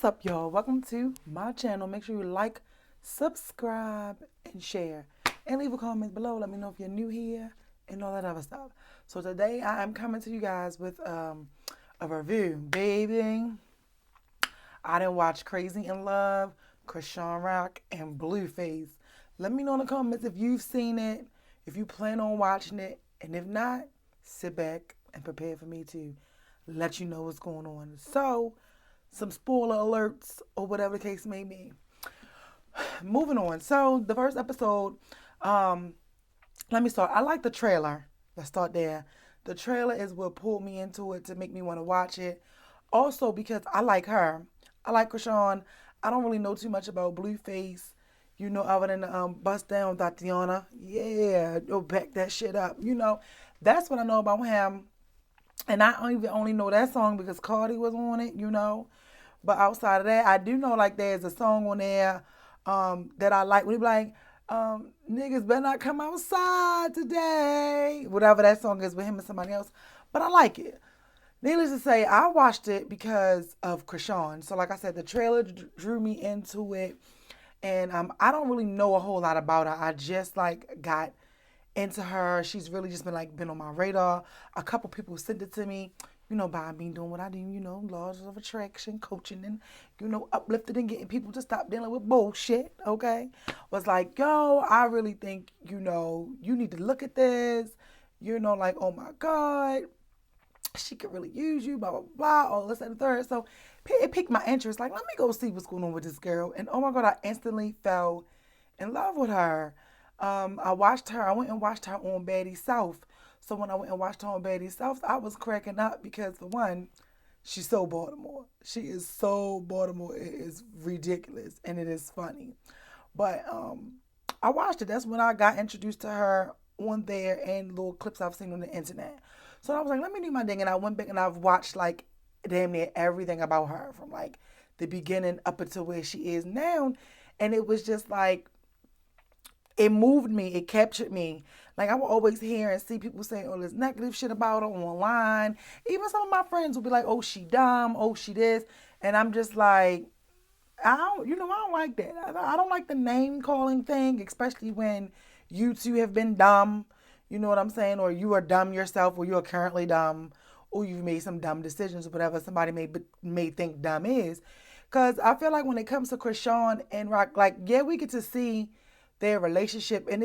up, y'all? Welcome to my channel. Make sure you like, subscribe, and share. And leave a comment below. Let me know if you're new here and all that other stuff. So today I am coming to you guys with a review. Baby, I didn't watch Crazy in Love, Chrisean Rock, and Blueface. Let me know in the comments if you've seen it, if you plan on watching it, and if not, sit back and prepare for me to let you know what's going on. So, some spoiler alerts or whatever the case may be. Moving on. So the first episode, let me start. I like the trailer. Let's start there. The trailer is what pulled me into it to make me want to watch it. Also because I like her. I like Chrisean. I don't really know too much about Blueface, other than Bust Down Tatiana. Yeah, go back that shit up. That's what I know about him. And I only know that song because Cardi was on it. But outside of that, I do know like there's a song on there that I like. When he be like, niggas better not come outside today. Whatever that song is with him and somebody else. But I like it. Needless to say, I watched it because of Chrisean. So like I said, the trailer drew me into it. And I don't really know a whole lot about her. I just got into her. She's really just been on my radar. A couple people sent it to me, by me doing what I do, laws of attraction, coaching, and, uplifting and getting people to stop dealing with bullshit, okay? Was like, yo, I really think, you need to look at this, oh my God, she could really use you, blah, blah, blah, all this and the third. So it piqued my interest. Like, let me go see what's going on with this girl. And oh my God, I instantly fell in love with her. I went and watched her on Baddie South. So when I went and watched her on Baddie South, I was cracking up because for one, she's so Baltimore. She is so Baltimore. It is ridiculous and it is funny. But I watched it. That's when I got introduced to her on there and little clips I've seen on the internet. So I was like, let me do my thing. And I went back and I've watched damn near everything about her from the beginning up until where she is now. And it was just it moved me. It captured me. I will always hear and see people saying all this negative shit about her online. Even some of my friends will be like, oh, she dumb. Oh, she this. And I'm just like, I don't like that. I don't like the name calling thing, especially when you two have been dumb. You know what I'm saying? Or you are dumb yourself, or you are currently dumb, or you've made some dumb decisions, or whatever somebody may think dumb is. Because I feel like when it comes to Chrisean and Rock, yeah, we get to see their relationship, and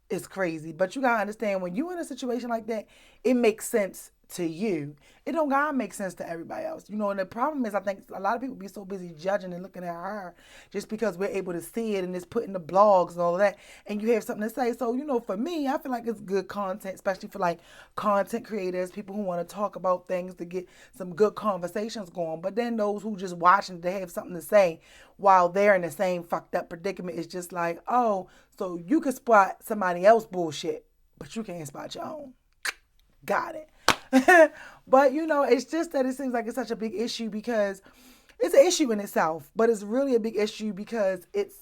it's crazy. But you gotta understand, when you in a situation like that, it makes sense to you. It don't gotta make sense to everybody else. And the problem is I think a lot of people be so busy judging and looking at her just because we're able to see it and it's put in the blogs and all of that, and you have something to say. So, for me, I feel like it's good content, especially for content creators, people who want to talk about things to get some good conversations going. But then those who just watching to have something to say while they're in the same fucked up predicament is just like, oh, so you can spot somebody else bullshit, but you can't spot your own. Got it. But it's just that it seems like it's such a big issue because it's an issue in itself, but it's really a big issue because it's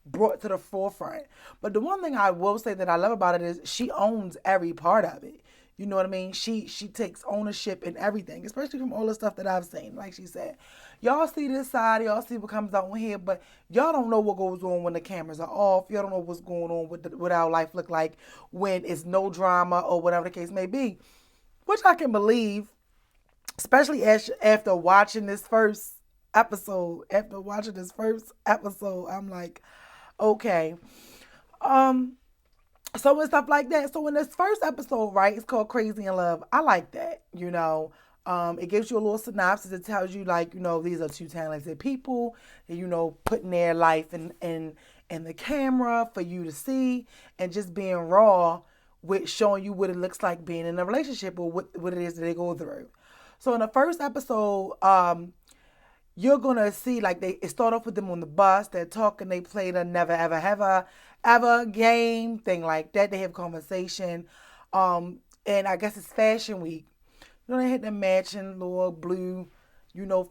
brought to the forefront. But the one thing I will say that I love about it is she owns every part of it. You know what I mean? She takes ownership in everything, especially from all the stuff that I've seen. Like she said, y'all see this side, y'all see what comes out on here, but y'all don't know what goes on when the cameras are off. Y'all don't know what's going on with what our life look like when it's no drama or whatever the case may be. Which I can believe, especially after watching this first episode. After watching this first episode, I'm like, okay. So and stuff like that. So in this first episode, right, it's called Crazy in Love. I like that, It gives you a little synopsis. It tells you these are two talented people, putting their life in the camera for you to see and just being raw with showing you what it looks like being in a relationship or what it is that they go through. So in the first episode, you're gonna see it start off with them on the bus. They're talking. They play the never ever game thing like that. They have conversation, and I guess it's Fashion Week. They had the matching little blue,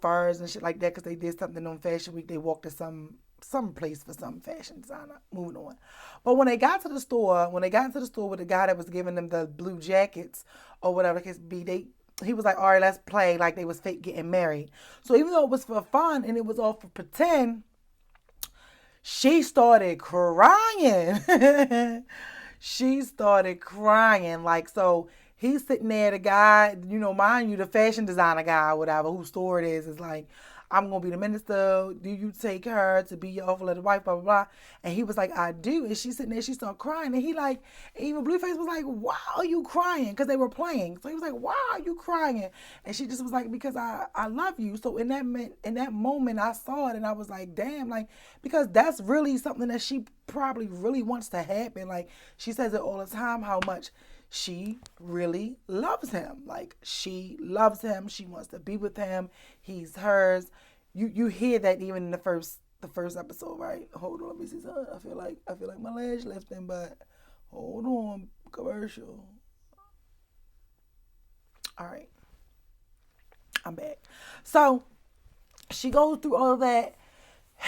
furs and shit like that because they did something on Fashion Week. They walked to some place for some fashion designer. Moving on. But when they got to the store with the guy that was giving them the blue jackets or whatever it could be, he was like, all right, let's play like they was fake getting married. So even though it was for fun and it was all for pretend, she started crying. She started crying. Like, so he's sitting there, the guy, mind you, the fashion designer guy, or whatever, whose store it is like, I'm going to be the minister. Do you take her to be your awful little wife, blah, blah, blah. And he was like, I do. And she's sitting there, she started crying. And he like, even Blueface was like, why are you crying? Because they were playing. So he was like, why are you crying? And she just was like, because I love you. So in that moment, I saw it and I was like, damn, like, because that's really something that she probably really wants to happen. Like, she says it all the time, how much she really loves him. Like, she loves him. She wants to be with him. He's hers. You hear that even in the first episode, right? Hold on, let me see something. I feel like my legs lifting, but hold on, commercial. All right, I'm back. So she goes through all of that,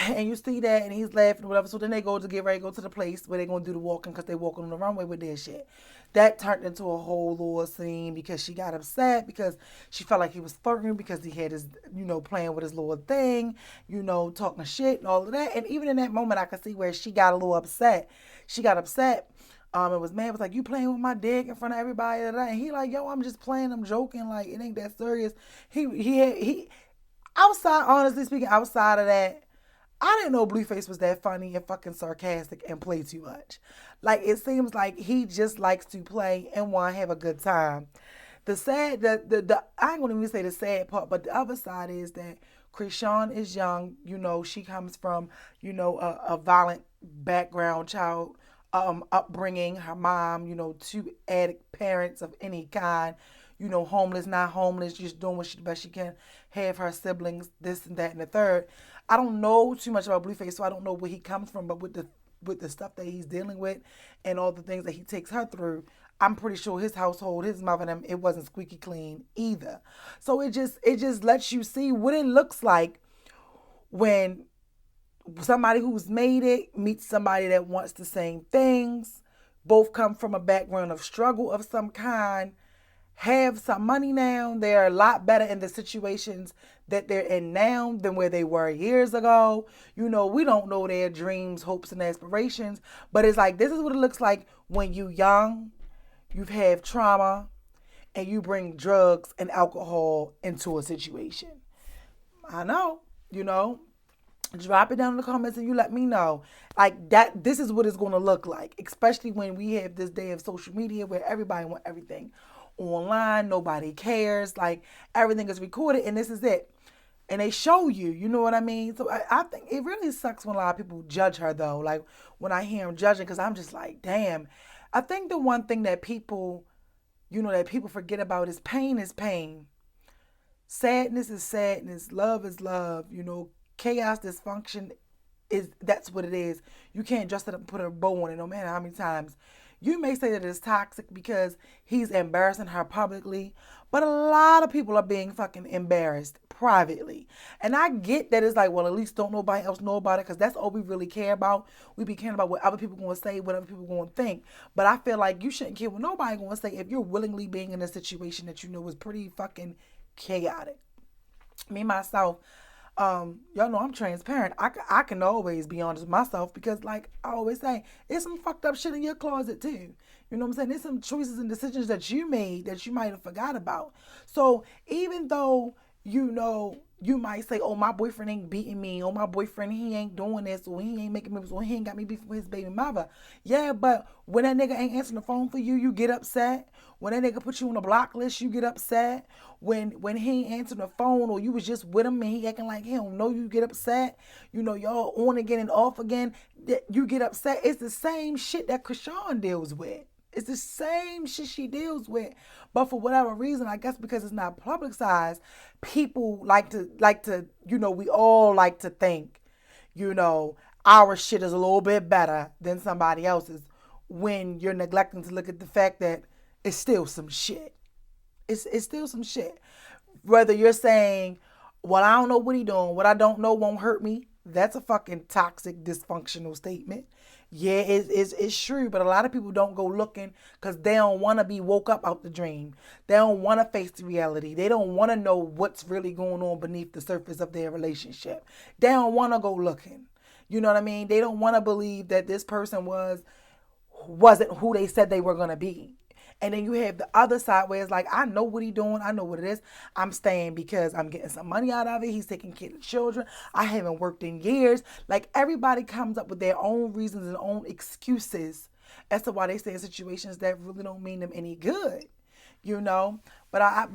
and you see that, and he's laughing or whatever. So then they go to get ready, go to the place where they're gonna do the walking because they walking on the runway with their shit. That turned into a whole little scene because she got upset because she felt like he was flirting because he had his, playing with his little thing, talking shit and all of that. And even in that moment, I could see where she got a little upset. She got upset. It was man was like, you playing with my dick in front of everybody, and he like, yo, I'm just playing, I'm joking, like it ain't that serious. He outside, honestly speaking, outside of that, I didn't know Blueface was that funny and fucking sarcastic and play too much. Like, it seems like he just likes to play and want to have a good time. The sad, the I ain't gonna even say the sad part, but the other side is that Chrisean is young. She comes from, a violent background, child upbringing. Her mom, two addict parents of any kind. Homeless, not homeless, just doing what she best she can. Have her siblings, this and that and the third. I don't know too much about Blueface, so I don't know where he comes from, but with the stuff that he's dealing with and all the things that he takes her through, I'm pretty sure his household, his mother and them, it wasn't squeaky clean either. So it just lets you see what it looks like when somebody who's made it meets somebody that wants the same things. Both come from a background of struggle of some kind, have some money now. They're a lot better in the situations that they're in now than where they were years ago. We don't know their dreams, hopes, and aspirations, but it's like, this is what it looks like when you young, you've had trauma, and you bring drugs and alcohol into a situation. I know, drop it down in the comments and you let me know. Like that, this is what it's going to look like, especially when we have this day of social media where everybody wants everything online, nobody cares, like everything is recorded and this is it. And they show you, you know what I mean? So I think it really sucks when a lot of people judge her though. Like when I hear them judging, because I'm just like, damn. I think the one thing that people, that people forget about is pain is pain. Sadness is sadness. Love is love. Chaos, dysfunction that's what it is. You can't dress it up and put a bow on it no matter how many times. You may say that it's toxic because he's embarrassing her publicly, but a lot of people are being fucking embarrassed privately. And I get that it's like, well, at least don't nobody else know about it because that's all we really care about. We be caring about what other people going to say, what other people going to think. But I feel like you shouldn't care what nobody going to say if you're willingly being in a situation that is pretty fucking chaotic. Me, myself, y'all know I'm transparent. I can always be honest with myself because, like I always say, there's some fucked up shit in your closet too. You know what I'm saying? There's some choices and decisions that you made that you might have forgot about. So even though you might say, oh, my boyfriend ain't beating me, oh, my boyfriend, he ain't doing this, or he ain't making moves, or he ain't got me beefing with his baby mother. Yeah, but when that nigga ain't answering the phone for you, you get upset. When that nigga put you on a block list, you get upset. When he ain't answering the phone, or you was just with him and he acting like he don't know, you get upset. Y'all on again and off again, you get upset. It's the same shit that Chrisean deals with. It's the same shit she deals with. But for whatever reason, I guess because it's not publicized, people like to, we all like to think, our shit is a little bit better than somebody else's when you're neglecting to look at the fact that it's still some shit. It's still some shit. Whether you're saying, well, I don't know what he doing, what I don't know won't hurt me. That's a fucking toxic, dysfunctional statement. Yeah, it's true, but a lot of people don't go looking because they don't want to be woke up out the dream. They don't want to face the reality. They don't want to know what's really going on beneath the surface of their relationship. They don't want to go looking. You know what I mean? They don't want to believe that this person wasn't who they said they were gonna be. And then you have the other side where it's like, I know what he's doing. I know what it is. I'm staying because I'm getting some money out of it. He's taking care of children. I haven't worked in years. Like everybody comes up with their own reasons and own excuses as to why they stay in situations that really don't mean them any good. You know, but I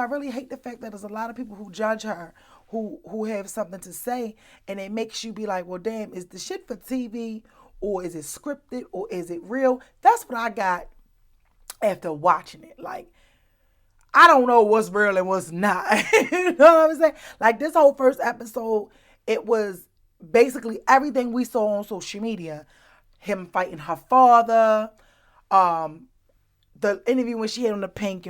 really hate the fact that there's a lot of people who judge her, who have something to say, and it makes you be like, well, damn, is the shit for TV, or is it scripted, or is it real? That's what I got after watching it. Like, I don't know what's real and what's not. You know what I'm saying? Like, this whole first episode, it was basically everything we saw on social media. Him fighting her father, the interview when she had on the pink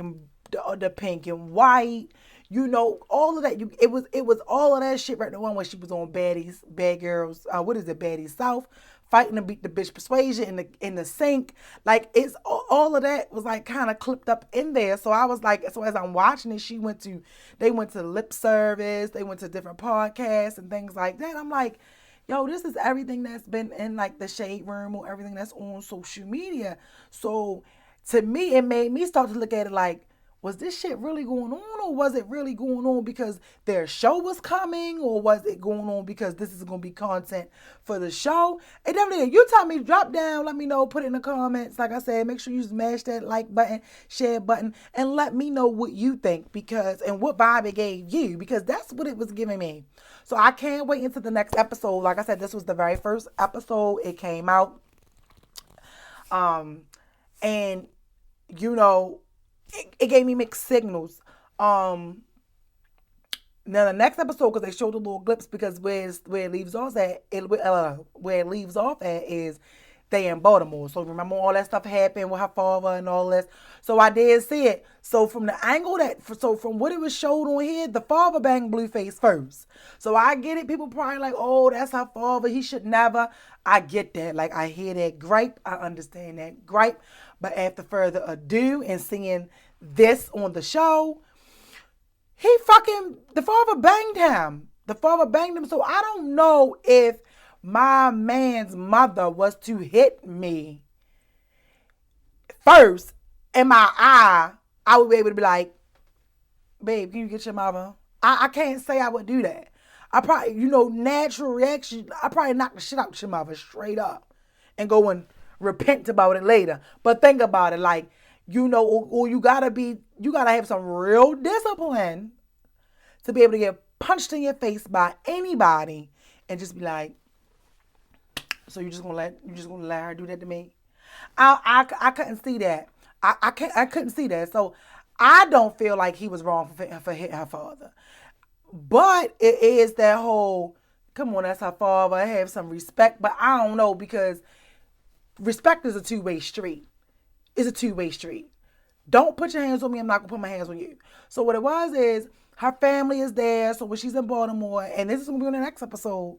and white, you know, all of that. It was all of that shit right. The one where she was on Bad Girls. What is it, Baddies South, fighting to beat the bitch Persuasion in the sink. Like it's all of that was like kind of clipped up in there. So I was like, so as I'm watching it, they went to lip service, they went to different podcasts and things like that. I'm like, yo, this is everything that's been in like the shade room or everything that's on social media. So to me, it made me start to look at it like, was this shit really going on, or was it really going on because their show was coming, or was it going on because this is going to be content for the show? And definitely, you tell me, drop down, let me know, put it in the comments. Like I said, make sure you smash that like button, share button, and let me know what you think, because and what vibe it gave you, because that's what it was giving me. So I can't wait until the next episode. Like I said, this was the very first episode. It came out. And you know, it gave me mixed signals. Now the next episode, because they showed the little glimpse, because where it leaves off at, where it leaves off at is they in Baltimore. So remember all that stuff happened with her father and all this. So I did see it. So from the angle from what it was showed on here, the father banged Blueface first. So I get it. People probably like, oh, that's her father. He should never. I get that. Like, I hear that gripe. I understand that gripe. But after further ado and seeing this on the show, the father banged him. The father banged him. So I don't know if my man's mother was to hit me first in my eye, I would be able to be like, babe, can you get your mother? I can't say I would do that. I probably, natural reaction, I probably knock the shit out your mother straight up and go and repent about it later. But think about it, like, or you gotta have some real discipline to be able to get punched in your face by anybody and just be like, so you just gonna let her do that to me? I couldn't see that. I couldn't see that. So I don't feel like he was wrong for hitting her father. But it is that whole, come on, that's her father, have some respect. But I don't know, because respect is a two-way street. It's a two-way street. Don't put your hands on me, I'm not going to put my hands on you. So what it was is, her family is there. So when she's in Baltimore, and this is going to be on the next episode,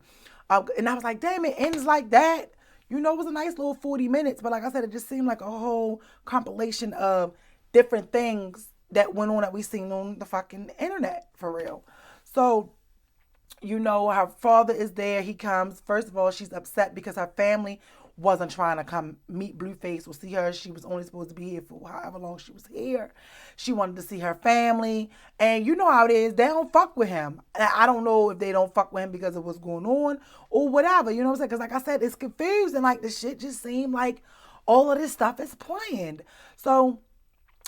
and I was like, damn, it ends like that. It was a nice little 40 minutes. But like I said, it just seemed like a whole compilation of different things that went on that we seen on the fucking internet, for real. So, her father is there. He comes. First of all, she's upset because her family wasn't trying to come meet Blueface or see her. She was only supposed to be here for however long she was here. She wanted to see her family. And you know how it is. They don't fuck with him. I don't know if they don't fuck with him because of what's going on or whatever. You know what I'm saying? Because like I said, it's confusing. Like, the shit just seemed like all of this stuff is planned. So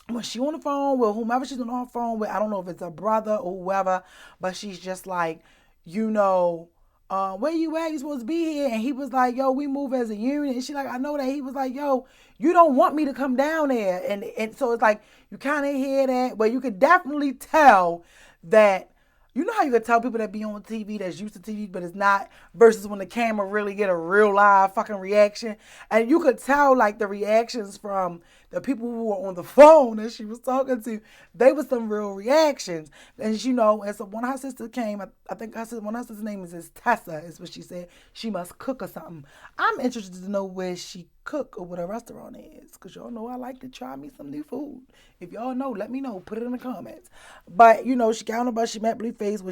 when she on the phone with whomever she's on the phone with, I don't know if it's her brother or whoever, but she's just like, where you at? You supposed to be here. And he was like, yo, we move as a unit. And she like, I know that. He was like, yo, you don't want me to come down there. And so it's like, you kind of hear that, but you could definitely tell that, how you could tell people that be on TV that's used to TV, but it's not, versus when the camera really get a real live fucking reaction. And you could tell, like, the reactions from the people who were on the phone that she was talking to, they were some real reactions. And and so when her sister came, I think one of her sister's name is Tessa, is what she said. She must cook or something. I'm interested to know where she cook or what her restaurant is, because y'all know I like to try me some new food. If y'all know, let me know. Put it in the comments. But she got on the bus. She met Blueface. When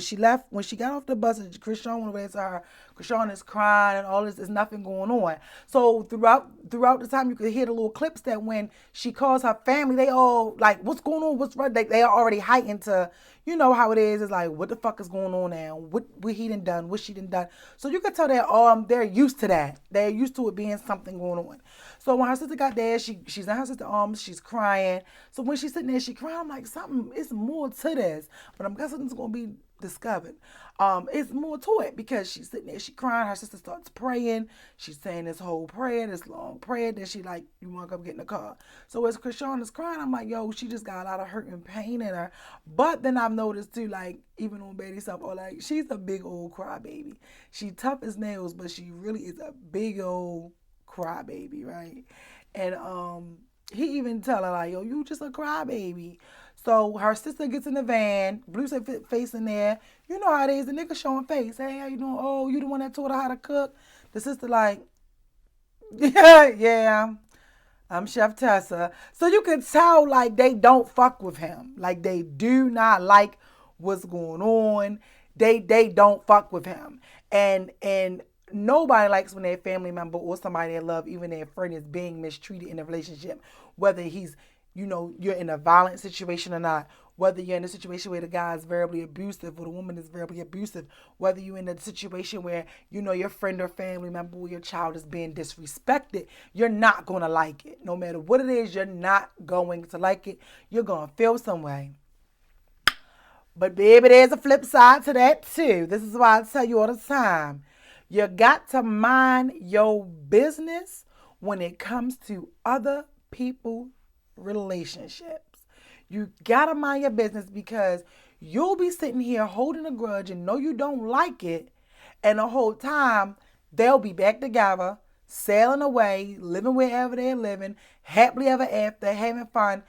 she got off the bus, Chrisean went over to her. Chrisean is crying and all this. There's nothing going on. So throughout the time, you could hear the little clips that when she calls her family, they all like, "What's going on? What's right?" They are already heightened to, you know how it is. It's like, what the fuck is going on now? What he done? What she done? So you could tell they're used to that. They're used to it being something going on. So when her sister got there, she's in her sister's arms. She's crying. So when she's sitting there, she crying. I'm like, something. It's more to this, but I'm guessing it's gonna be discovered. It's more to it because she's sitting there, she crying. Her sister starts praying. She's saying this whole prayer, this long prayer. Then she like, you want to come get in the car. So as Chrisean is crying, I'm like, yo, she just got a lot of hurt and pain in her. But then I've noticed too, like even on Betty stuff, or like she's a big old crybaby. She tough as nails, but she really is a big old crybaby, right? And he even tell her like, yo, you just a crybaby. So her sister gets in the van, Blueface in there. You know how it is, the nigga showing face. Hey, how you doing? Oh, you the one that taught her how to cook? The sister like, yeah, I'm Chef Tessa. So you can tell like they don't fuck with him. Like they do not like what's going on. They don't fuck with him. And nobody likes when their family member or somebody they love, even their friend, is being mistreated in a relationship. Whether he's, you're in a violent situation or not. Whether you're in a situation where the guy is verbally abusive or the woman is verbally abusive. Whether you're in a situation where, your friend or family member or your child is being disrespected, you're not going to like it. No matter what it is, you're not going to like it. You're going to feel some way. But baby, there's a flip side to that too. This is why I tell you all the time. You got to mind your business when it comes to other people's relationships. You got to mind your business because you'll be sitting here holding a grudge and know you don't like it. And the whole time, they'll be back together, sailing away, living wherever they're living, happily ever after, having fun.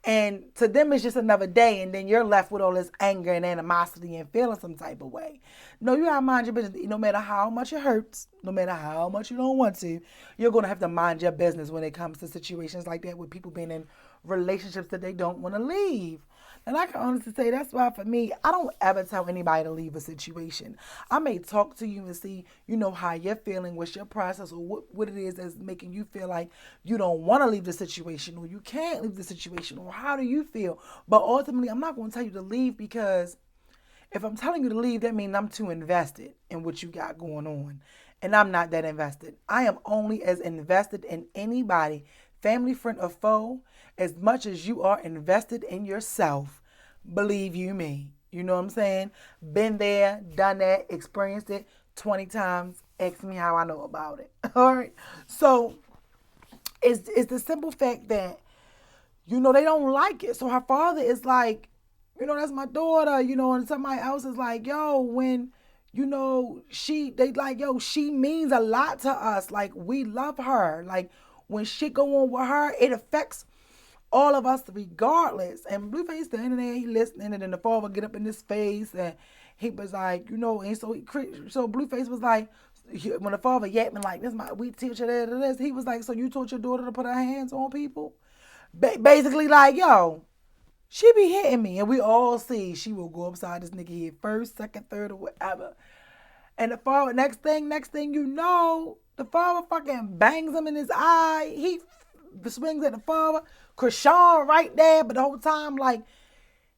And to them, it's just another day. And then you're left with all this anger and animosity and feeling some type of way. No, you got to mind your business. No matter how much it hurts, no matter how much you don't want to, you're going to have to mind your business when it comes to situations like that with people being in relationships that they don't want to leave. And I can honestly say that's why for me, I don't ever tell anybody to leave a situation. I may talk to you and see, how you're feeling, what's your process, or what it is that's making you feel like you don't want to leave the situation or you can't leave the situation or how do you feel. But ultimately, I'm not going to tell you to leave because if I'm telling you to leave, that means I'm too invested in what you got going on. And I'm not that invested. I am only as invested in anybody, family, friend, or foe, as much as you are invested in yourself. Believe you me. You know what I'm saying? Been there, done that, experienced it 20 times. Ask me how I know about it. All right. So it's the simple fact that, they don't like it. So her father is like, that's my daughter, and somebody else is like, yo, when, she means a lot to us. Like, we love her. Like, when shit go on with her, it affects all of us regardless. And Blueface standing there, he listening, and then the father get up in his face, and he was like, and so Blueface was like, when the father yapped me like, we teach her this, he was like, so you taught your daughter to put her hands on people? Basically like, yo, she be hitting me, and we all see she will go upside this nigga head first, second, third, or whatever. And the father, next thing the father fucking bangs him in his eye. He swings at the father. Chrisean right there, but the whole time, like,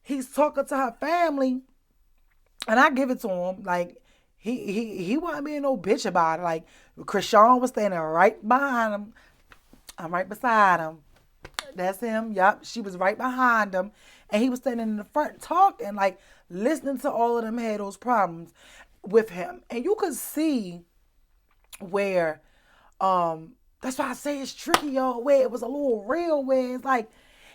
he's talking to her family, and I give it to him. Like, he wasn't being no bitch about it. Like, Chrisean was standing right behind him. I'm right beside him. That's him. Yup. She was right behind him. And he was standing in the front talking, like, listening to all of them had those problems with him. And you could see where, that's why I say it's tricky, y'all, where it was a little real, where it's like,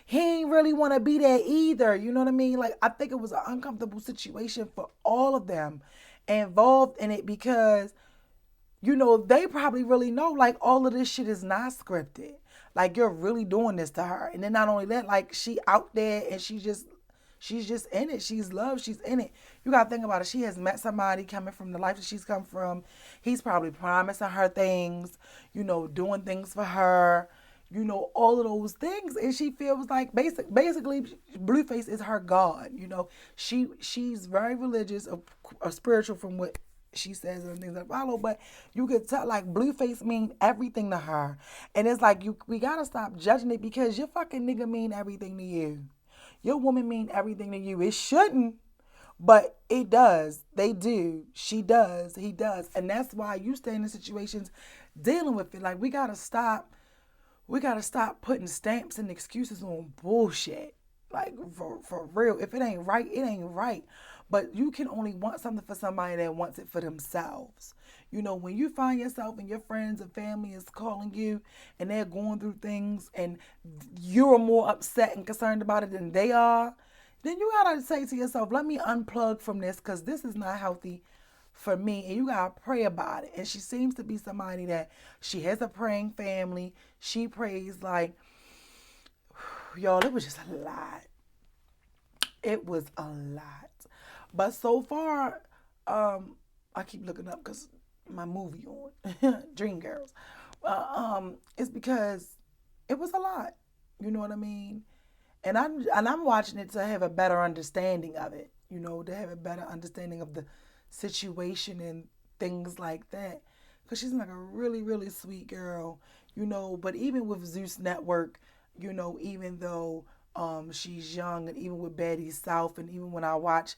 he ain't really want to be there either. You know what I mean? Like, I think it was an uncomfortable situation for all of them involved in it because they probably really know like all of this shit is not scripted. Like you're really doing this to her. And then not only that, like she out there and she's just in it. She's loved. She's in it. You gotta think about it. She has met somebody coming from the life that she's come from. He's probably promising her things, doing things for her, all of those things. And she feels like basically Blueface is her God. She's very religious or spiritual from what she says and things that follow, but you could tell like Blueface mean everything to her. And it's like we gotta stop judging it because your fucking nigga mean everything to you. Your woman mean everything to you. It shouldn't, but it does. They do. She does. He does. And that's why you stay in the situations dealing with it. Like we gotta stop putting stamps and excuses on bullshit. Like for real. If it ain't right, it ain't right. But you can only want something for somebody that wants it for themselves. When you find yourself and your friends and family is calling you and they're going through things and you're more upset and concerned about it than they are, then you gotta say to yourself, let me unplug from this because this is not healthy for me. And you gotta pray about it. And she seems to be somebody that she has a praying family. She prays like, y'all, it was just a lot. It was a lot. But so far, I keep looking up because my movie on Dreamgirls. It's because it was a lot. You know what I mean? And I'm watching it to have a better understanding of it. To have a better understanding of the situation and things like that. Because she's like a really, really sweet girl. But even with Zeus Network, even though she's young, and even with Betty South, and even when I watch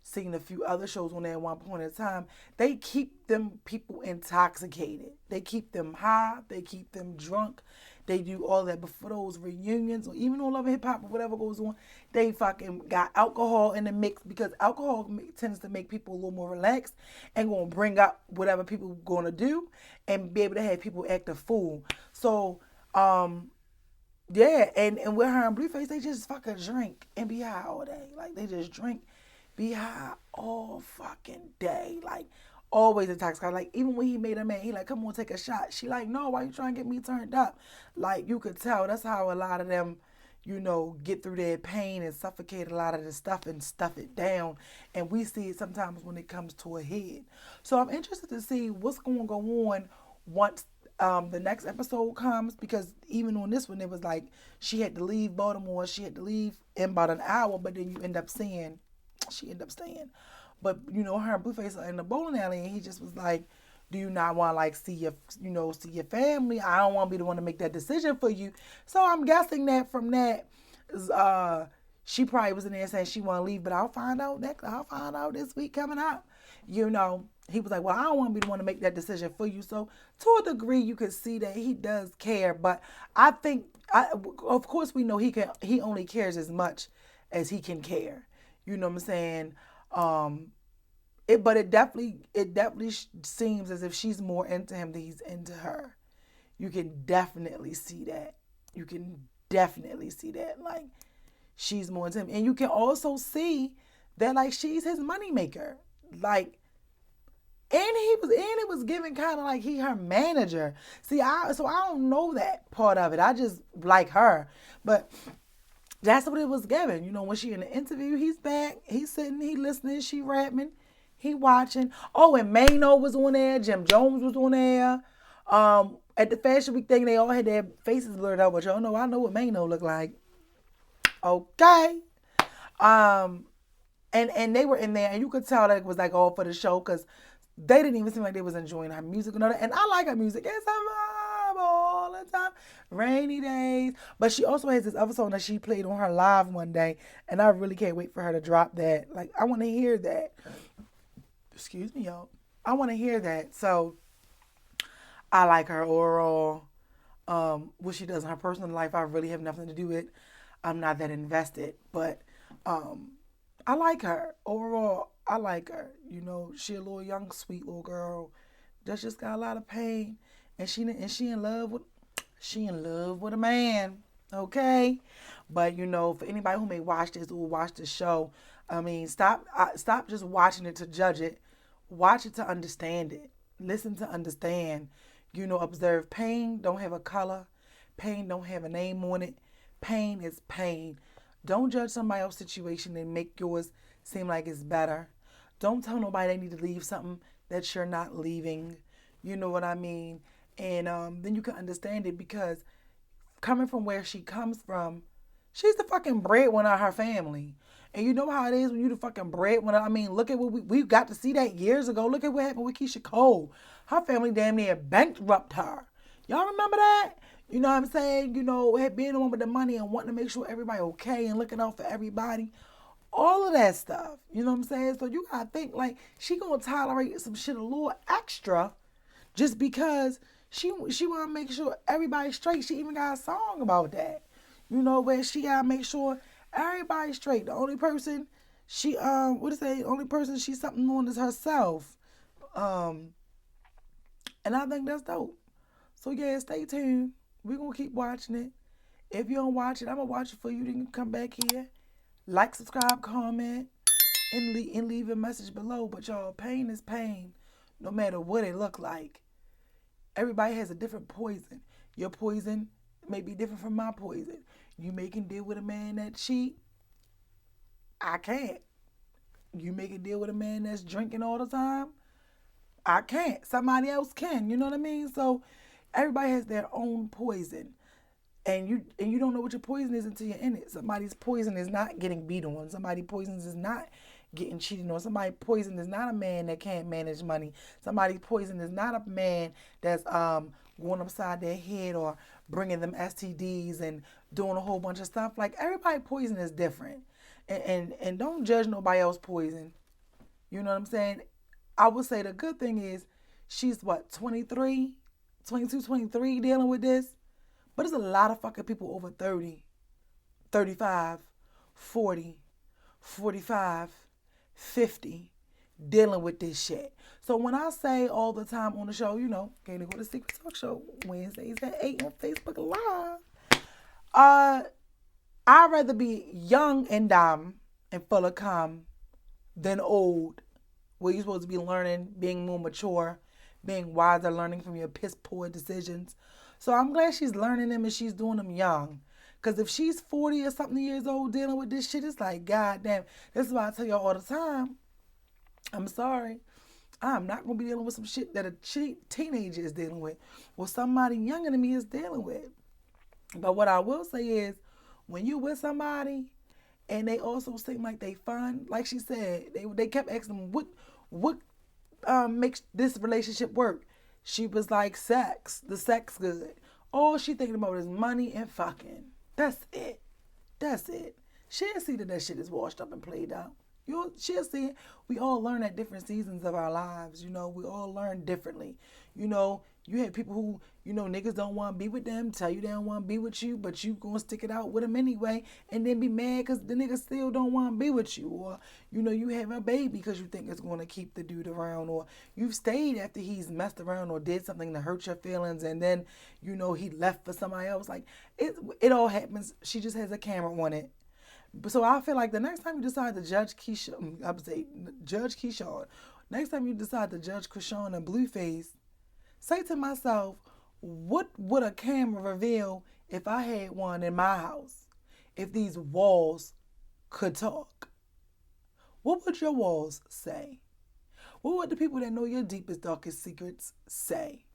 seen a few other shows on there at one point in time, they keep them people intoxicated. They keep them high. They keep them drunk. They do all that. But for those reunions or even on Love and Hip Hop or whatever goes on, they fucking got alcohol in the mix because alcohol tends to make people a little more relaxed and going to bring up whatever people going to do and be able to have people act a fool. So, yeah, and with her and Blueface, they just fucking drink and be high all day. Like, they just drink, be high all fucking day. Like, always intoxicated. Like, even when he made her mad, he like, come on, take a shot. She like, no, why you trying to get me turned up? Like, you could tell. That's how a lot of them, get through their pain and suffocate a lot of the stuff and stuff it down. And we see it sometimes when it comes to a head. So I'm interested to see what's going to go on once the next episode comes, because even on this one, it was like she had to leave Baltimore. She had to leave in about an hour, but then you end up seeing she ended up staying. But, her and Blueface are in the bowling alley, and he just was like, do you not want to, like, see your family? I don't want to be the one to make that decision for you. So I'm guessing that from that, she probably was in there saying she want to leave, but I'll find out this week coming up. He was like, well, I don't want to be the one to make that decision for you. So to a degree, you can see that he does care. But I think, of course, we know he only cares as much as he can care. You know what I'm saying? But it definitely seems as if she's more into him than he's into her. You can definitely see that. Like, she's more into him. And you can also see that, like, she's his moneymaker. Like, and it was given kind of like he her manager. See, I don't know that part of it. I just like her. But that's what it was given. When she in the interview, he's back. He's sitting, he listening, she rapping, he watching. Oh, and Mano was on there. Jim Jones was on there. At the Fashion Week thing, they all had their faces blurred out, but y'all know I know what Mano looked like. Okay. And they were in there, and you could tell that it was like all for the show, because they didn't even seem like they was enjoying her music and all that. And I like her music. It's a vibe all the time. Rainy days. But she also has this other song that she played on her live one day, and I really can't wait for her to drop that. Like, I want to hear that. Excuse me, y'all. I want to hear that. So I like her overall. What she does in her personal life, I really have nothing to do with. I'm not that invested, but I like her overall. I like her. She a little young, sweet little girl that's just got a lot of pain, and she in love with a man. Okay, but for anybody who may watch this or watch the show, I mean, stop just watching it to judge it. Watch it to understand it. listen to understand. Observe. Pain don't have a color. Pain don't have a name on it. Pain is pain. Don't judge somebody else's situation and make yours seem like it's better. Don't tell nobody they need to leave something that you're not leaving. You know what I mean? And then you can understand it, because coming from where she comes from, she's the fucking breadwinner of her family. And you know how it is when you the fucking breadwinner. I mean, look at what we got to see that years ago. Look at what happened with Keisha Cole. Her family damn near bankrupted her. Y'all remember that? You know what I'm saying? Being the one with the money and wanting to make sure everybody okay and looking out for everybody. All of that stuff. You know what I'm saying? So you gotta think, like, she gonna tolerate some shit a little extra just because she wanna make sure everybody's straight. She even got a song about that. Where she gotta make sure everybody's straight. The only person only person she's something on is herself. And I think that's dope. So yeah, stay tuned. We're gonna keep watching it. If you don't watch it, I'm gonna watch it for you. Then you can come back here, like, subscribe, comment, and leave a message below. But y'all, pain is pain, no matter what it look like. Everybody has a different poison. Your poison may be different from my poison. You may can deal with a man that cheat. I can't. You may can deal with a man that's drinking all the time. I can't. Somebody else can. You know what I mean? So everybody has their own poison. And you don't know what your poison is until you're in it. Somebody's poison is not getting beat on. Somebody's poison is not getting cheated on. Somebody's poison is not a man that can't manage money. Somebody's poison is not a man that's going upside their head or bringing them STDs and doing a whole bunch of stuff. Like, everybody's poison is different. And don't judge nobody else's poison. You know what I'm saying? I would say the good thing is she's 23, 22, 23 dealing with this. But there's a lot of fucking people over 30, 35, 40, 45, 50 dealing with this shit. So when I say all the time on the show, Candicoated Secrets Talk Show, Wednesdays at 8 on Facebook Live. I'd rather be young and dumb and full of cum than old, where you're supposed to be learning, being more mature, being wiser, learning from your piss poor decisions. So I'm glad she's learning them and she's doing them young. Because if she's 40 or something years old dealing with this shit, it's like, goddamn. This is why I tell y'all all the time, I'm sorry, I'm not going to be dealing with some shit that a teenager is dealing with or somebody younger than me is dealing with. But what I will say is, when you with somebody and they also seem like they fun, like she said, they kept asking them, what makes this relationship work? She was like, sex. The sex good. All she thinking about is money and fucking. That's it. That's it. She'll see that shit is washed up and played out. She'll see it. We all learn at different seasons of our lives. We all learn differently. You have people who, niggas don't want to be with them, tell you they don't want to be with you, but you going to stick it out with them anyway, and then be mad because the niggas still don't want to be with you. Or, you have a baby because you think it's going to keep the dude around. Or you've stayed after he's messed around or did something to hurt your feelings, and then, he left for somebody else. Like, it all happens. She just has a camera on it. So I feel like the next time you decide to judge Keishawn, next time you decide to judge Chrisean and Blueface, say to myself, what would a camera reveal if I had one in my house? If these walls could talk? What would your walls say? What would the people that know your deepest, darkest secrets say?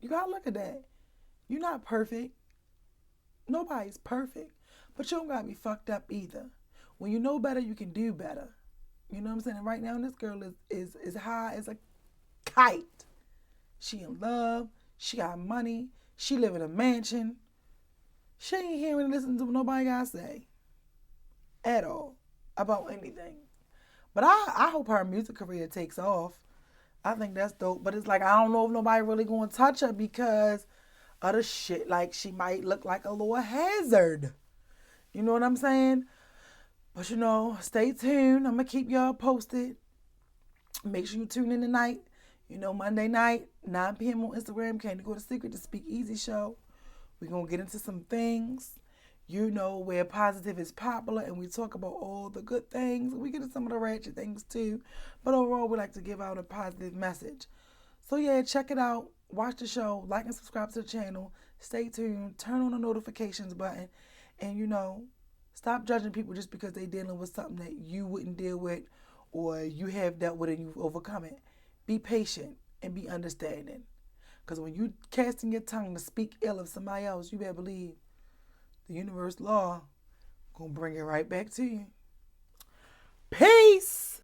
You gotta look at that. You're not perfect. Nobody's perfect. But you don't gotta be fucked up either. When you know better, you can do better. You know what I'm saying? Right now, this girl is high as a kite. She in love. She got money. She live in a mansion. She ain't hearing and listening to what nobody gotta say at all about anything. But I hope her music career takes off. I think that's dope. But it's like, I don't know if nobody really gonna touch her because of the shit. Like, she might look like a little hazard. You know what I'm saying? But stay tuned. I'm gonna keep y'all posted. Make sure you tune in tonight. Monday night, 9 p.m. on Instagram, Candicoated Secrets, the Speak Easy Show. We're going to get into some things. you know, where positive is popular and we talk about all the good things. We get into some of the ratchet things too. But overall, we like to give out a positive message. So yeah, check it out. Watch the show. Like and subscribe to the channel. Stay tuned. Turn on the notifications button. And, you know, stop judging people just because they're dealing with something that you wouldn't deal with or you have dealt with and you've overcome it. Be patient and be understanding. Because when you casting your tongue to speak ill of somebody else, you better believe the universe law gonna bring it right back to you. Peace!